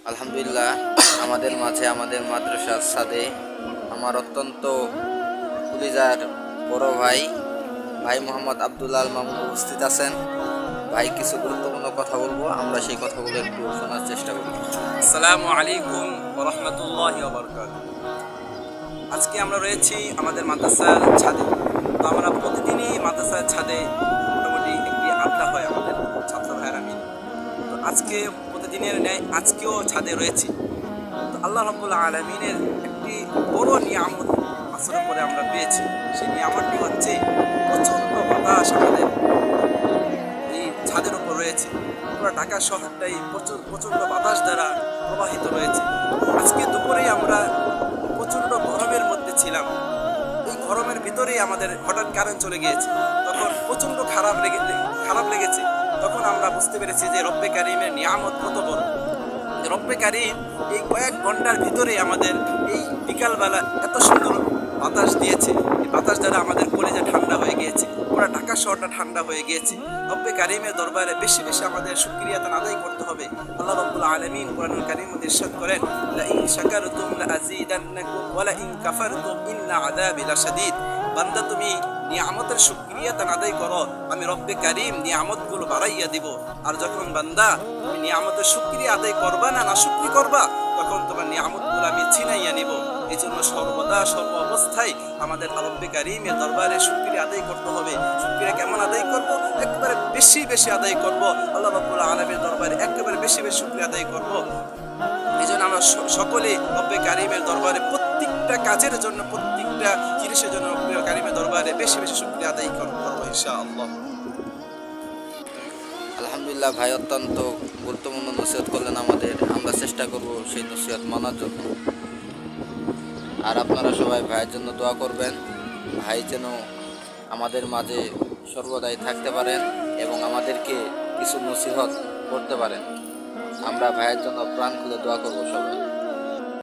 আলহামদুলিল্লাহ, আমাদের মাঝে আমাদের মাদ্রাসার ছাদে আমার অত্যন্ত কলিজার বড় ভাই ভাই মোহাম্মদ আব্দুল আল মামুন উপস্থিত আছেন। ভাই কিছু গুরুত্বপূর্ণ কথা বলবো, আমরা সেই কথাগুলো একটু শোনার চেষ্টা করি। আসসালামু আলাইকুম ওয়া রাহমাতুল্লাহি ওয়া বারাকাতুহু। আজকে আমরা রয়েছি আমাদের মাদ্রাসার ছাদে। তো আমরা প্রতিদিনই মাদ্রাসার ছাদে মোটামুটি একটি আড্ডা হয় আমাদের ছাত্র ভাইয়েরা মিলে। তো আজকে প্রতিদিনের ন্যায় আজকেও ছাদে রয়েছি। তো আল্লাহ রাব্বুল আলামিনের একটি বড় নিয়ামত আসরের পরে আমরা পেয়েছি। সেই নিয়ামতটি হচ্ছে প্রচণ্ড বাতাস আমাদের এই ছাদের উপর রয়েছে। পুরো ঢাকা শহরটাই প্রচণ্ড বাতাস দ্বারা প্রবাহিত রয়েছে। আজকে দুপুরেই আমরা প্রচণ্ড গরমের মধ্যে ছিলাম। এই গরমের ভিতরেই আমাদের হঠাৎ কারেন্ট চলে গিয়েছে। তখন প্রচণ্ড খারাপ লেগেছে। তখন আমরা বুঝতে পেরেছি যে রব্বে কারিমের নিয়ামত কত বড়। রব্বে কারিম এই কয়েক ঘন্টার ভিতরে আমাদের এই বিকালবেলা এত সুন্দর বাতাস দিয়েছে। এই বাতাস দ্বারা আমাদের কলেজে ঠান্ডা হয়ে গিয়েছে, পুরো ঢাকা শহরটা ঠান্ডা হয়ে গিয়েছে। রব্বে কারিমের দরবারে বেশি বেশি আমাদের শুকরিয়া আদায় করতে হবে। আল্লাহ রাব্বুল আলামিন কোরআনুল কারীমে ইরশাদ করেন, লা ইন শাকারতুম লা আযীদান্নাকুম ওয়া লা ইন কাফারতুম ইন্না আযাবি লাশাদীদ। বান্দা, তুমি নিয়ামতের শুকরিয়া আদায় করো, আমি রব্বে কারিম নিয়ামতগুলো বাড়াইয়া দিব। আর যখন বান্দা তুমি নিয়ামতের শুকরিয়া আদায় করবা না, নাশুকরি করবা, তখন তোমার নিয়ামতগুলো আমি ছিনাইয়া নিব। এই জন্য সর্বদা সর্ব অবস্থায় আমাদের রব্বে কারিমের দরবারে শুকরিয়া আদায় করতে হবে। শুকরিয়া কেমন আদায় করব? একেবারে বেশি বেশি আদায় করব। আল্লাহ রাব্বুল আলামিনের দরবারে একেবারে বেশি বেশি শুকরিয়া আদায় করব। এই জন্য আমরা সকলে রব্বে কারিমের দরবারে প্রত্যেকটা কাজের জন্য, প্রত্যেকটা জিনিসের জন্য রব্বে কারিমের দরবারে বেশি বেশি শুকরিয়া আদায় করবো ইনশাআল্লাহ। আলহামদুলিল্লাহ, ভাই অত্যন্ত গুরুত্বপূর্ণ নসিহত করলেন আমাদের, আমরা চেষ্টা করব সেই নসিহত মানার জন্য। আর আপনারা সবাই ভাইয়ের জন্য দোয়া করবেন, ভাই যেন আমাদের মাঝে সর্বদাই থাকতে পারেন এবং আমাদেরকে কিছু নসিহত করতে পারেন। আমরা ভাইয়ের জন্য প্রাণ খুলে দোয়া করব সবাই।